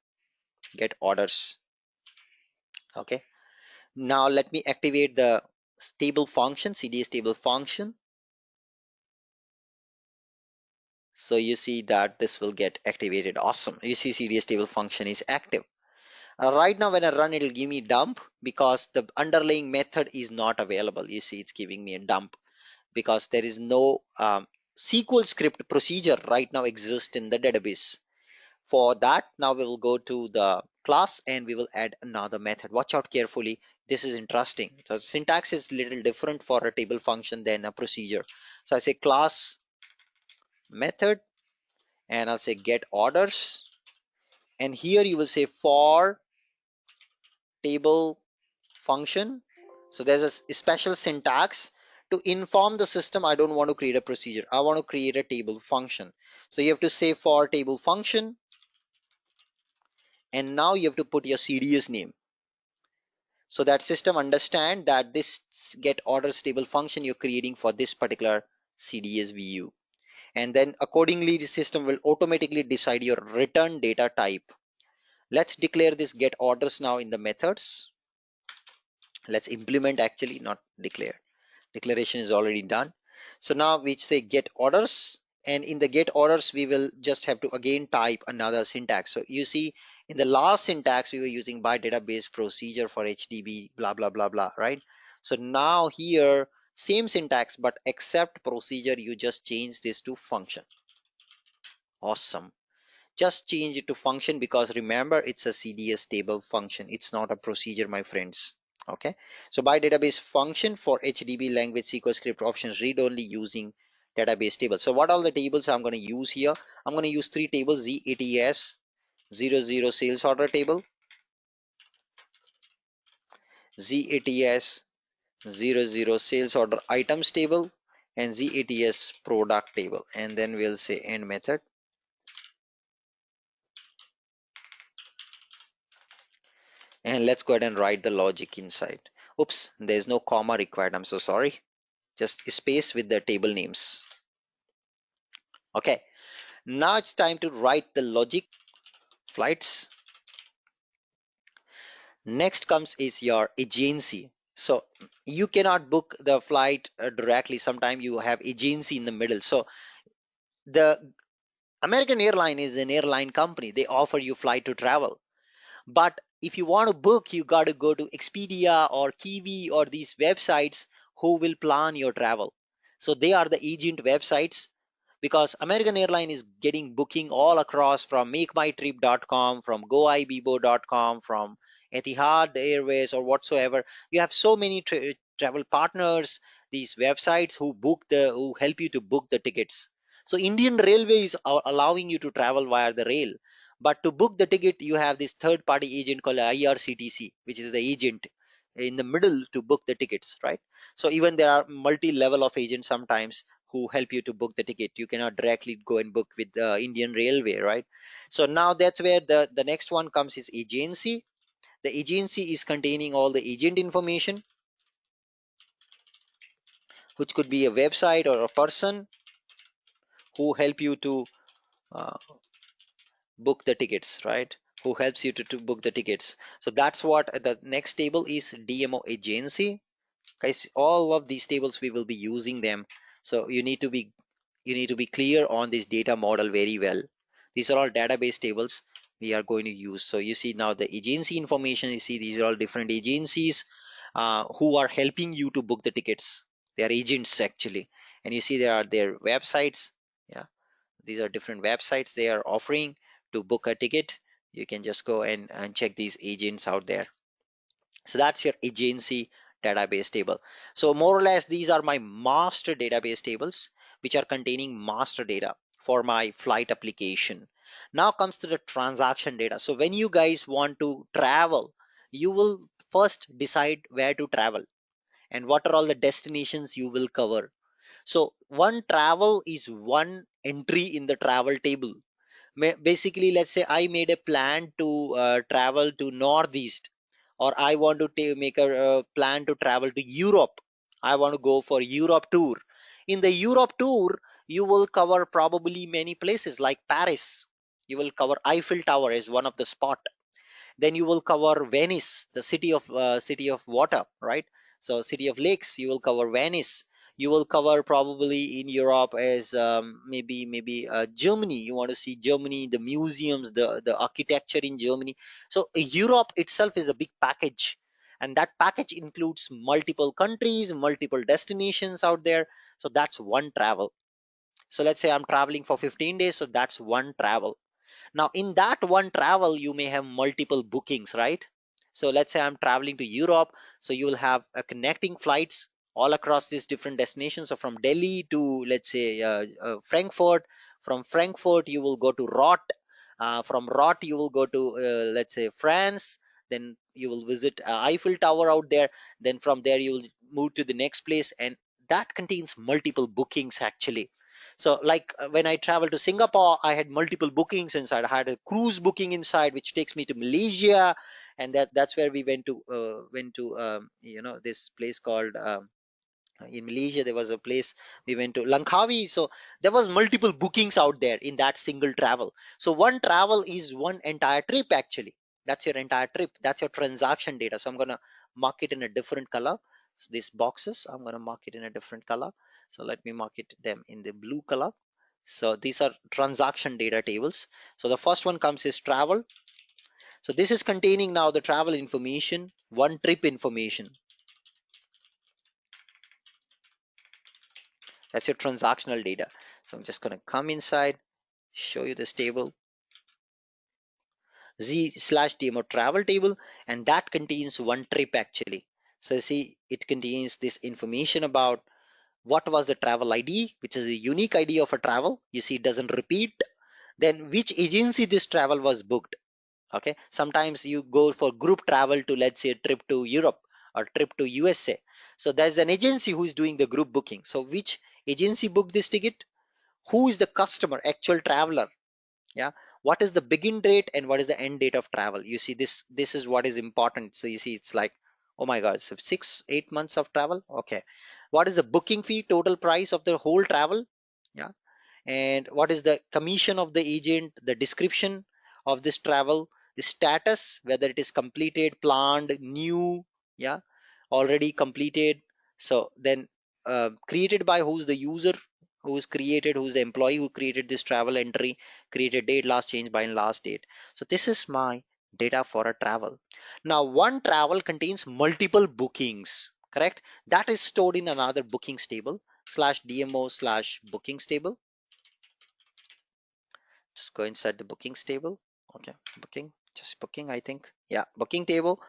get orders. Okay. Now let me activate the table function, CDS table function. So you see that this will get activated. Awesome. You see CDS table function is active. Right now when I run, it'll give me dump because the underlying method is not available. You see it's giving me a dump because there is no SQL script procedure right now exists in the database. For that, now we will go to the class and we will add another method. Watch out carefully. This is interesting. So syntax is a little different for a table function than a procedure. So I say class method and I'll say get orders, and here you will say for table function. So there's a special syntax to inform the system I don't want to create a procedure, I want to create a table function. So you have to say for table function, and now you have to put your CDS name so that system understand that this get orders table function you're creating for this particular CDS view, and then accordingly the system will automatically decide your return data type. Let's declare this get orders now in the methods. Let's implement, actually not declare, declaration is already done. So now we say get orders, and in the get orders we will just have to again type another syntax. So you see in the last syntax we were using by database procedure for HDB blah blah blah blah, right? So now here same syntax, but except procedure you just change this to function. Awesome. Just change it to function because remember it's a CDS table function, it's not a procedure, my friends. Okay, so by database function for HDB language SQL script options read only using database table. So what are the tables I'm going to use here? I'm going to use three tables: ZATS 00 sales order table, ZATS 00 sales order items table, and ZATS product table, and then we'll say end method. And let's go ahead and write the logic inside. Oops, there's no comma required, I'm so sorry. Just space with the table names. Okay, now it's time to write the logic. Flights. Next comes is your agency. So you cannot book the flight directly. Sometimes you have agency in the middle. So the American airline is an airline company, they offer you flight to travel. But if you want to book, you got to go to Expedia or Kiwi or these websites who will plan your travel. So they are the agent websites, because American Airline is getting booking all across from makemytrip.com, from goibibo.com, from Etihad Airways or whatsoever. You have so many travel partners, these websites who help you to book the tickets. So Indian Railways are allowing you to travel via the rail, but to book the ticket you have this third party agent called IRCTC, which is the agent in the middle to book the tickets, right? So even there are multi level of agents sometimes who help you to book the ticket. You cannot directly go and book with the Indian Railway, right? So now that's where the next one comes is agency. The agency is containing all the agent information, which could be a website or a person who help you to uh, book the tickets, right? Who helps you to book the tickets. So that's what the next table is, DMO agency. Guys, all of these tables we will be using them. So you need to be clear on this data model very well. These are all database tables we are going to use. So you see now the agency information, you see these are all different agencies who are helping you to book the tickets. They are agents actually. And you see there are their websites. Yeah, these are different websites they are offering to book a ticket. You can just go and check these agents out there. So that's your agency database table. So more or less these are my master database tables which are containing master data for my flight application. Now comes to the transaction data. So when you guys want to travel, you will first decide where to travel and what are all the destinations you will cover. So one travel is one entry in the travel table. Basically, let's say I made a plan to travel to northeast, or I want to make a plan to travel to Europe. I want to go for Europe tour. In the Europe tour, you will cover probably many places like Paris. You will cover Eiffel Tower as one of the spot. Then you will cover Venice, the city of water, right? So city of lakes, you will cover Venice. You will cover probably in Europe as maybe Germany. You want to see Germany, the museums, the architecture in Germany. So Europe itself is a big package, and that package includes multiple countries, multiple destinations out there. So that's one travel. So let's say I'm traveling for 15 days, so that's one travel. Now, in that one travel, you may have multiple bookings, right? So let's say I'm traveling to Europe. So you will have connecting flights all across these different destinations. So from Delhi to, let's say, Frankfurt. From Frankfurt, you will go to Rot. From Rot, you will go to, let's say, France. Then you will visit Eiffel Tower out there. Then from there, you will move to the next place. And that contains multiple bookings actually. So like when I traveled to Singapore, I had multiple bookings inside. I had a cruise booking inside which takes me to Malaysia, and that's where we went to this place called in Malaysia. There was a place we went to, Langkawi. So there was multiple bookings out there in that single travel. So one travel is one entire trip actually. That's your entire trip. That's your transaction data. So I'm gonna mark it in a different color. So these boxes, I'm gonna mark it in a different color. So let me mark it them in the blue color. So these are transaction data tables. So the first one comes is travel. So this is containing now the travel information, one trip information. That's your transactional data. So I'm just going to come inside, show you this table, z/demo travel table, and that contains one trip actually. So see, it contains this information about what was the travel ID, which is a unique ID of a travel. You see, it doesn't repeat. Then which agency this travel was booked. Okay, sometimes you go for group travel to, let's say, a trip to Europe or trip to USA. So there's an agency who is doing the group booking. So which agency booked this ticket? Who is the customer, actual traveler? Yeah, what is the begin date and what is the end date of travel? You see, this is what is important. So you see, it's like, oh my god, so 6-8 months of travel. Okay, what is the booking fee, total price of the whole travel? Yeah, and what is the commission of the agent, the description of this travel, the status, whether it is completed, planned, new, yeah, already completed. So then created by who's the user, who's created, who's the employee who created this travel entry, created date, last change by last date. So this is my data for a travel. Now one travel contains multiple bookings, correct? That is stored in another bookings table, /dmo/bookings table. Just go inside the bookings table. Okay, booking, just booking, I think. Yeah, booking table.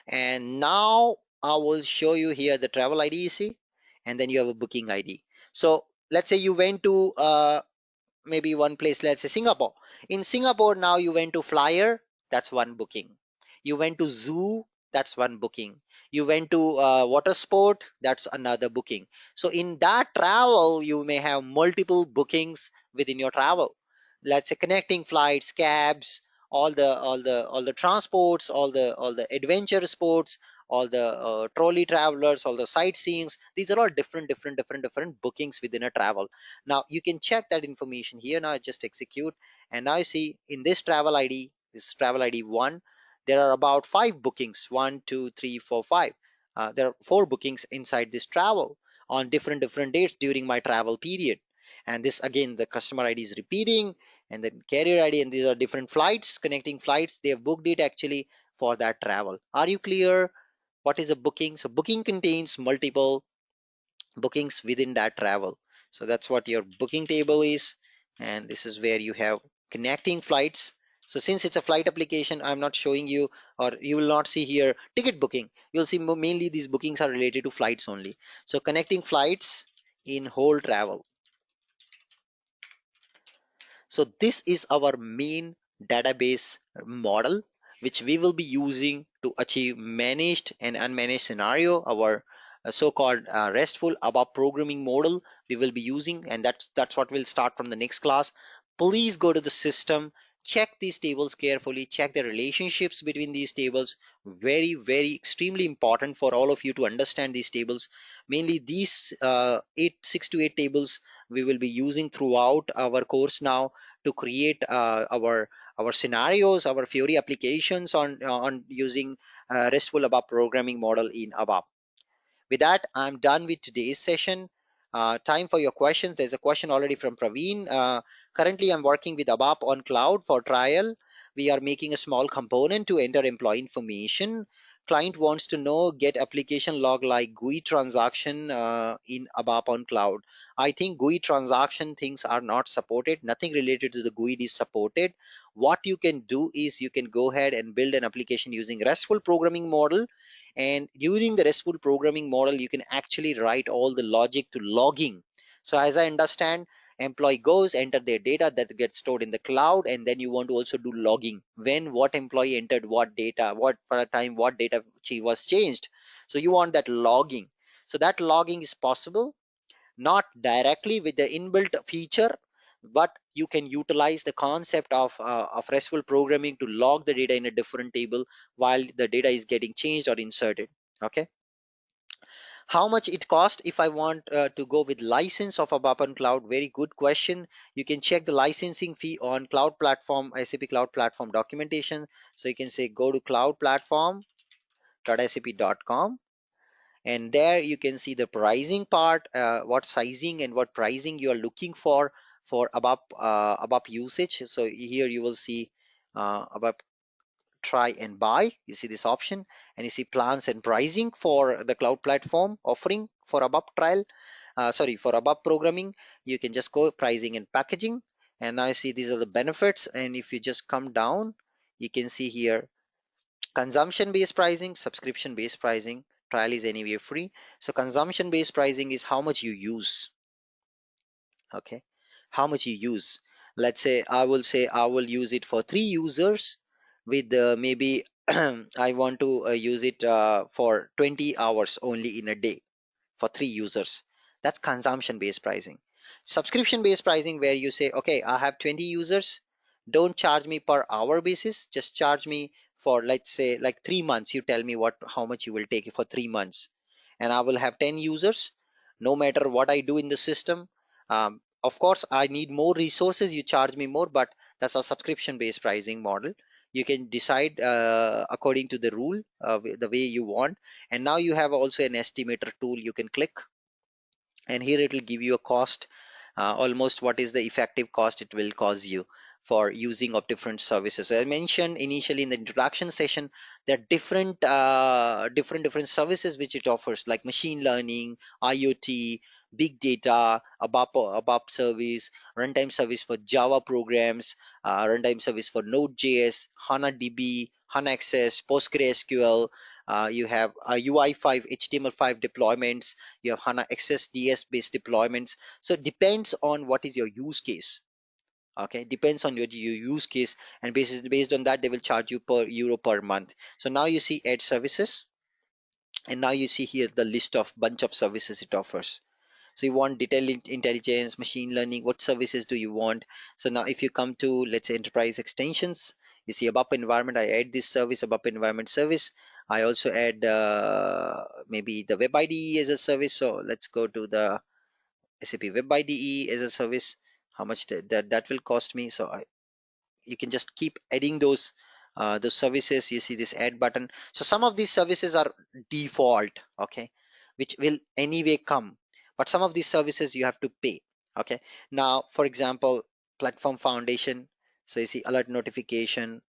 And now I will show you here the travel ID, you see, and then you have a booking ID. So let's say you went to maybe one place, let's say Singapore. In Singapore, now you went to Flyer, that's one booking. You went to Zoo, that's one booking. You went to water sport, that's another booking. So in that travel, you may have multiple bookings within your travel. Let's say connecting flights, cabs, all the transports, all the adventure sports, all the trolley travelers, all the sightseeings. These are all different bookings within a travel. Now you can check that information here. Now just execute, and now you see in this travel ID, this travel ID 1, there are about 5 bookings. 1 2 3 4 5. There are 4 bookings inside this travel on different dates during my travel period. And this again, the customer ID is repeating, and then carrier ID, and these are different flights, connecting flights. They have booked it actually for that travel. Are you clear? What is a booking? So booking contains multiple bookings within that travel. So that's what your booking table is, and this is where you have connecting flights. So since it's a flight application, I'm not showing you, or you will not see here ticket booking. You'll see mainly these bookings are related to flights only. So connecting flights in whole travel. So this is our main database model, which we will be using to achieve managed and unmanaged scenario. Our so-called RESTful ABAP programming model we will be using, and that's what we'll start from the next class. Please go to the system, check these tables carefully, check the relationships between these tables. Very extremely important for all of you to understand these tables. Mainly these 6 to 8 tables we will be using throughout our course now to create our scenarios, our Fiori applications on using RESTful ABAP programming model in ABAP. With that, I'm done with today's session. Time for your questions. There's a question already from Praveen. Currently, I'm working with ABAP on cloud for trial. We are making a small component to enter employee information. Client wants to know get application log like GUI transaction in ABAP on cloud. I think GUI transaction things are not supported. Nothing related to the GUI is supported. What you can do is you can go ahead and build an application using RESTful programming model, and during the RESTful programming model you can actually write all the logic to logging. So as I understand, employee goes enter their data that gets stored in the cloud, and then you want to also do logging when what employee entered what data, what for a time what data was changed. So you want that logging. So that logging is possible not directly with the inbuilt feature, but you can utilize the concept of RESTful programming to log the data in a different table while the data is getting changed or inserted. Okay. How much it cost if I want to go with license of ABAP on cloud? Very good question. You can check the licensing fee on cloud platform, SAP cloud platform documentation. So you can say go to cloudplatform.sap.com, and there you can see the pricing part, what sizing and what pricing you are looking for ABAP usage. So here you will see ABAP try and buy. You see this option, and you see plans and pricing for the cloud platform offering for ABAP trial, sorry, for ABAP programming. You can just go pricing and packaging, and now you see these are the benefits. And if you just come down, you can see here consumption based pricing, subscription based pricing. Trial is anyway free. So consumption based pricing is how much you use. Okay, how much you use. Let's say I will use it for 3 users with maybe I want to use it for 20 hours only in a day for 3 users. That's consumption based pricing. Subscription based pricing, where you say, okay, I have 20 users, don't charge me per hour basis, just charge me for, let's say, like 3 months. You tell me what how much you will take for 3 months, and I will have 10 users. No matter what I do in the system, of course I need more resources, you charge me more, but that's a subscription based pricing model. You can decide according to the rule, the way you want. And now you have also an estimator tool you can click, and here it will give you a cost, almost what is the effective cost it will cost you for using of different services. As I mentioned initially in the introduction session, there are different services which it offers, like machine learning, IoT, big data, ABAP service, runtime service for Java programs, runtime service for Node.js, HANA DB, HANA Access, PostgreSQL. You have UI5, HTML5 deployments. You have HANA XSDS based deployments. So it depends on what is your use case. Okay, depends on your use case, and based on that they will charge you per euro per month. So now you see add services. And now you see here the list of bunch of services it offers. So you want detailed intelligence, machine learning, what services do you want? So now if you come to, let's say, enterprise extensions, you see ABAP environment, I add this service, ABAP environment service. I also add maybe the web IDE as a service. So let's go to the SAP web IDE as a service. How much that will cost me? So you can just keep adding those services. You see this add button. So some of these services are default, okay, which will anyway come, but some of these services you have to pay. Okay, now for example, platform foundation. So you see alert notification,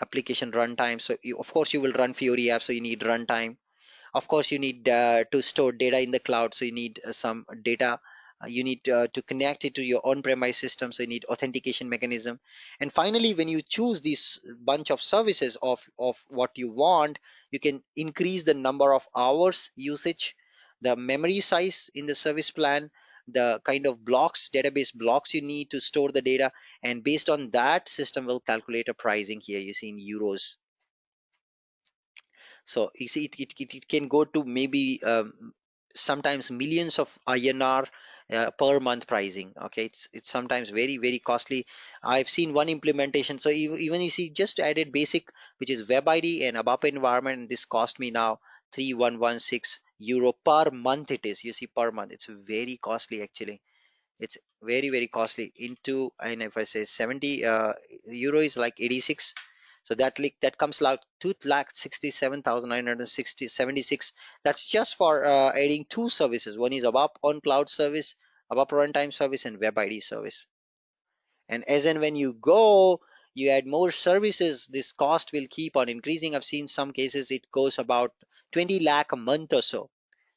application runtime. So of course you will run Fiori app, so you need runtime. Of course you need to store data in the cloud, so you need some data. You need to connect it to your on-premise system, so you need authentication mechanism. And finally, when you choose this bunch of services of what you want, you can increase the number of hours usage, the memory size in the service plan, the kind of blocks, database blocks you need to store the data, and based on that, system will calculate a pricing. Here you see in euros. So you see, it can go to maybe sometimes millions of INR per month pricing. Okay, it's sometimes very costly. I've seen one implementation. So even you see, just added basic, which is web ID and ABAP environment. And this cost me now 3116 euro per month. It is, you see, per month. It's very costly actually. It's very costly into, and if I say 70 euro is like 86. So that comes like 2,67,960.76. That's just for adding two services. One is ABAP on cloud service, ABAP runtime service, and web ID service. And as and when you go, you add more services, this cost will keep on increasing. I've seen some cases it goes about 20 lakh a month or so.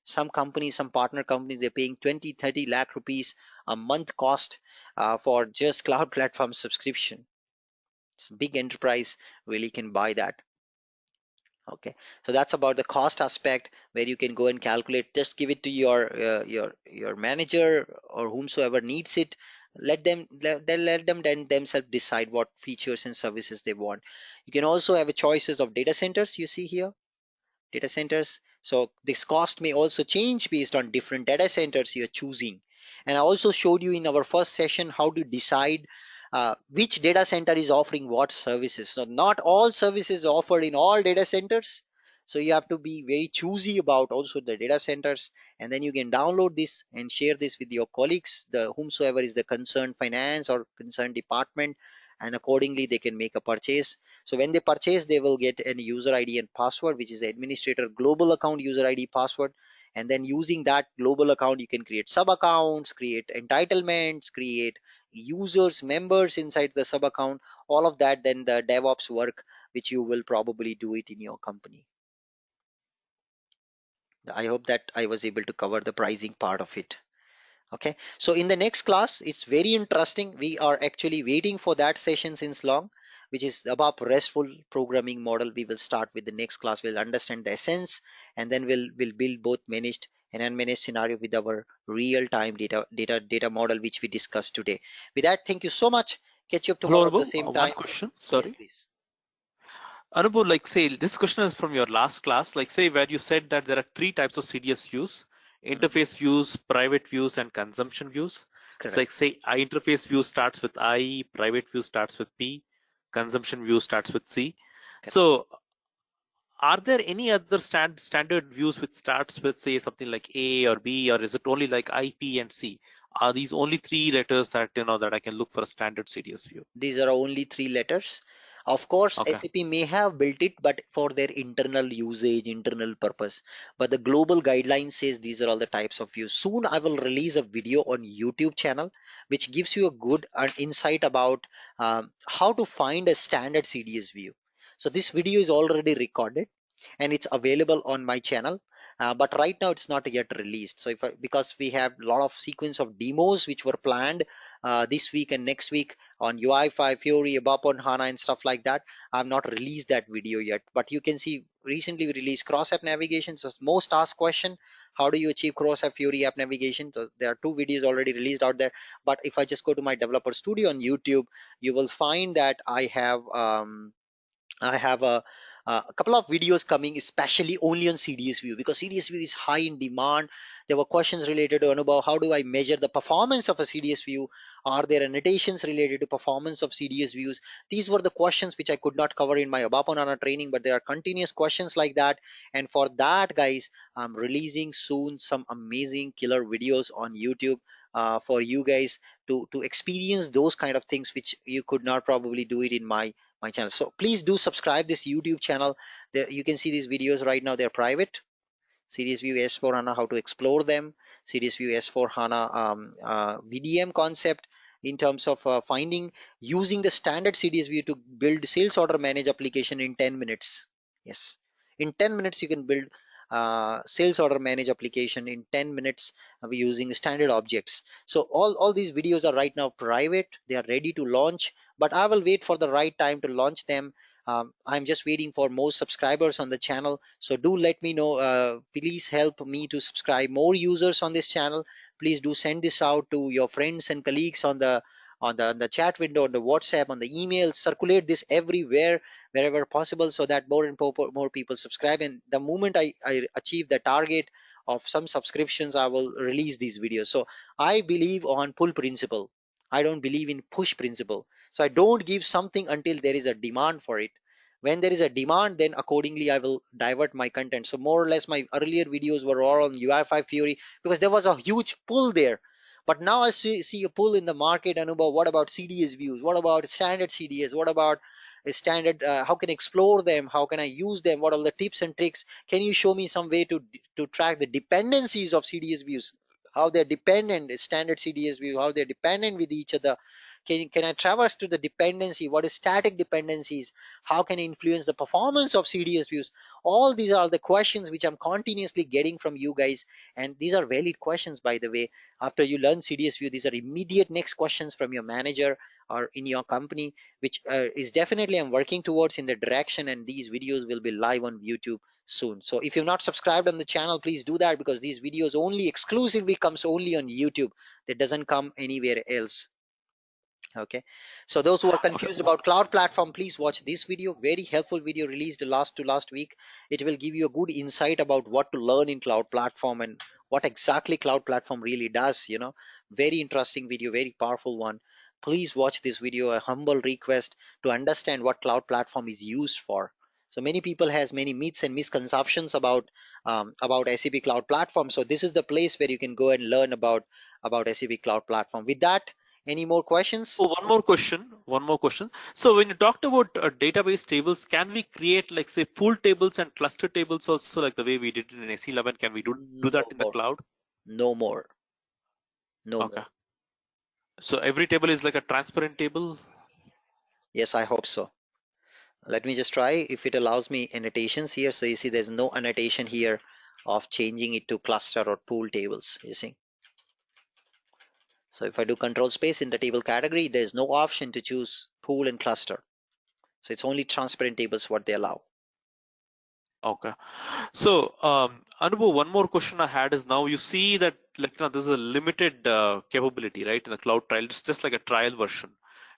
Some companies, some partner companies, they're paying 20-30 lakh rupees a month cost for just cloud platform subscription. It's big enterprise really can buy that. Okay, so that's about the cost aspect, where you can go and calculate. Just give it to your manager or whomsoever needs it. Let them then themselves decide what features and services they want. You can also have a choices of data centers, you see here, data centers. So this cost may also change based on different data centers you're choosing. And I also showed you in our first session how to decide which data center is offering what services. So not all services offered in all data centers. So you have to be very choosy about also the data centers, and then you can download this and share this with your colleagues, the whomsoever is the concerned finance or concerned department, and accordingly they can make a purchase. So when they purchase, they will get an user ID and password, which is administrator global account user ID password. And then using that global account, you can create sub accounts, create entitlements, create users, members inside the sub account, all of that. Then the DevOps work, which you will probably do it in your company. I hope that I was able to cover the pricing part of it. Okay, so in the next class, it's very interesting. We are actually waiting for that session since long, which is about RESTful programming model. We will start with the next class. We'll understand the essence, and then we'll build both managed and unmanaged scenario with our real-time data model, which we discussed today. With that, thank you so much. Catch you up Hello, tomorrow at the Anubhav. same One time. question. Yes, Sorry. please. Anubhav, like say this question is from your last class, like say where you said that there are three types of CDS views: Mhm. interface views, private views, and consumption views. So Correct. like say I interface view starts with I, private view starts with P, consumption view starts with C. Correct. So are there any other standard views which starts with say something like A or B, or is it only like I, P, and C? Are these only three letters that that I can look for a standard CDS view? These are only three letters. Of course, Okay. SAP may have built it, but for their internal usage, internal purpose. But the global guideline says these are all the types of views. Soon I will release a video on YouTube channel, which gives you a good insight about how to find a standard CDS view. So this video is already recorded and it's available on my channel, but right now it's not yet released. So because we have a lot of sequence of demos which were planned this week and next week on UI5, Fiori, ABAP on HANA and stuff like that, I've not released that video yet. But you can see recently we released cross app navigation. So most asked question, how do you achieve cross app Fiori app navigation? So there are two videos already released out there. But if I just go to my developer studio on YouTube, you will find that I have a a couple of videos coming, especially only on CDS view, because CDS view is high in demand. There were questions related to Anubhav, how do I measure the performance of a CDS view? Are there annotations related to performance of CDS views? These were the questions which I could not cover in my ABAP on HANA training, but there are continuous questions like that. And for that, guys, I'm releasing soon some amazing killer videos on YouTube for you guys to experience those kind of things which you could not probably do it in my channel. So please do subscribe this YouTube channel. There you can see these videos right now. They're private. Series View S4 HANA, how to explore them. Series View S4 HANA VDM concept in terms of finding using the standard Series View to build sales order manage application in 10 minutes. Yes, in 10 minutes you can build sales order manage application in 10 minutes using standard objects. So all these videos are right now private. They are ready to launch, but I will wait for the right time to launch them. I'm just waiting for more subscribers on the channel. So do let me know. Please help me to subscribe more users on this channel. Please do send this out to your friends and colleagues on the chat window, on the WhatsApp, on the email. Circulate this everywhere, wherever possible, so that more and more people subscribe. And the moment I achieve the target of some subscriptions, I will release these videos. So I believe on pull principle. I don't believe in push principle. So I don't give something until there is a demand for it. When there is a demand, then accordingly I will divert my content. So more or less my earlier videos were all on UI5 Fury because there was a huge pull there. But now I see a pull in the market. And about what about CDS views? What about standard CDS? What about a standard? How can I explore them? How can I use them? What are the tips and tricks? Can you show me some way to track the dependencies of CDS views? How they're dependent, standard CDS view, how they're dependent with each other. Can I traverse to the dependency? What is static dependencies? How can I influence the performance of CDS views? All these are the questions which I'm continuously getting from you guys. And these are valid questions, by the way. After you learn CDS view, these are immediate next questions from your manager or in your company, which is definitely I'm working towards in the direction. And these videos will be live on YouTube soon. So if you've not subscribed on the channel, please do that, because these videos only exclusively comes only on YouTube. That doesn't come anywhere else. Okay, so those who are Okay. confused about cloud platform, please watch this video. Very helpful video released last week. It will give you a good insight about what to learn in cloud platform and what exactly cloud platform really does. Very interesting video, very powerful one. Please watch this video. A humble request to understand what cloud platform is used for. So many people has many myths and misconceptions about SAP cloud platform. So this is the place where you can go and learn about SAP cloud platform. With that, any more questions? Oh, one more question. One more question. So when you talked about database tables, can we create like say pool tables and cluster tables also like the way we did it in SE11? Can we do No that in the more. cloud? No more. No Okay. more. So every table is like a transparent table. Yes, I hope so. Let me just try if it allows me annotations here. So you see there's no annotation here of changing it to cluster or pool tables. You see. So if I do control space in the table category, there's no option to choose pool and cluster. So it's only transparent tables what they allow. Okay. So, Anubhav, one more question I had is now you see that like this is a limited capability, right, in the cloud trial. It's just like a trial version.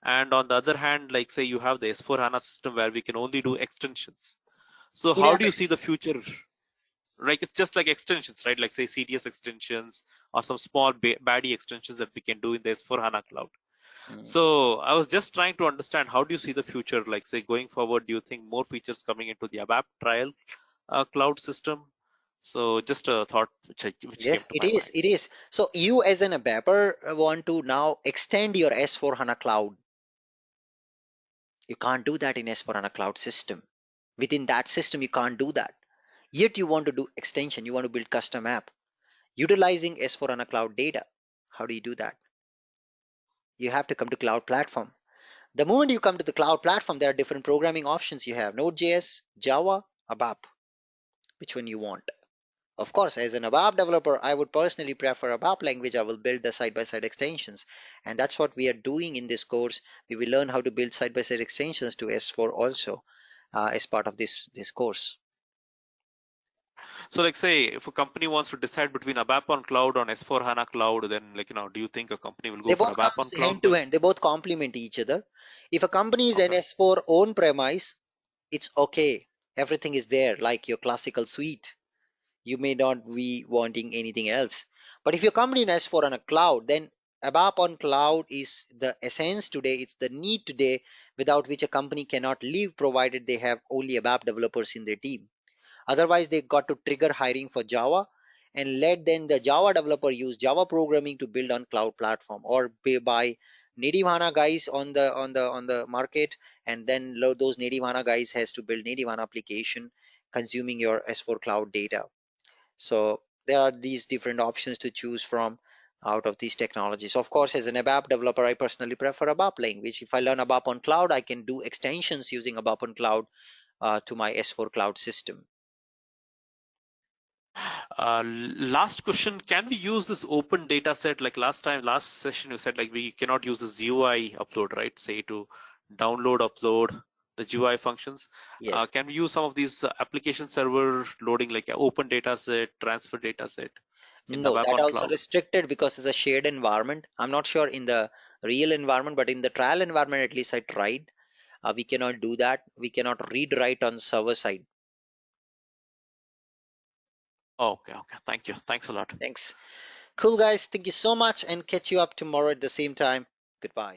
And on the other hand, like say you have the S4 HANA system where we can only do extensions. So In how a, do you see the future? Like it's just like extensions, right? Like say CDS extensions or some small baddie extensions that we can do in the S4 HANA cloud. mm, So I was just trying to understand how do you see the future? Like say going forward, do you think more features coming into the ABAP trial cloud system? So just a thought which came yes, to it my is. mind. It is. So you as an ABAPer want to now extend your S4 HANA cloud. You can't do that in S4 HANA cloud system. Within that system, you can't do that. Yet you want to do extension, you want to build custom app utilizing S4 HANA cloud data. How do you do that? You have to come to cloud platform. The moment you come to the cloud platform, there are different programming options. You have Node.js, Java, ABAP. Which one you want? Of course, as an ABAP developer, I would personally prefer ABAP language. I will build the side-by-side extensions. And that's what we are doing in this course. We will learn how to build side-by-side extensions to S4 also as part of this course. So like say if a company wants to decide between ABAP on cloud or S4 HANA cloud, then like do you think a company will They go for both ABAP on come cloud hand to going? hand. They both complement each other. If a company is an Okay. S4 own premise, it's okay. Everything is there, like your classical suite. You may not be wanting anything else. But if you're coming in S4 on a cloud, then ABAP on cloud is the essence today. It's the need today, without which a company cannot live, provided they have only ABAP developers in their team. Otherwise, they got to trigger hiring for Java and let then the Java developer use Java programming to build on cloud platform, or buy native HANA guys on the market, and then those native HANA guys has to build native HANA application consuming your S4 cloud data. So there are these different options to choose from out of these technologies. Of course, as an ABAP developer, I personally prefer ABAP language. If I learn ABAP on cloud, I can do extensions using ABAP on cloud to my S4 cloud system. Last question, can we use this open data set? Like last session you said like we cannot use this GUI upload, right? Say to download, upload the GUI functions. Yes. Can we use some of these application server loading like open data set, transfer data set in No, ABAP that on also cloud? restricted because it's a shared environment. I'm not sure in the real environment, but in the trial environment, at least I tried. We cannot do that. We cannot read write on server side. Okay, okay. Thank you. Thanks a lot. Thanks. Cool, guys. Thank you so much, and catch you up tomorrow at the same time. Goodbye.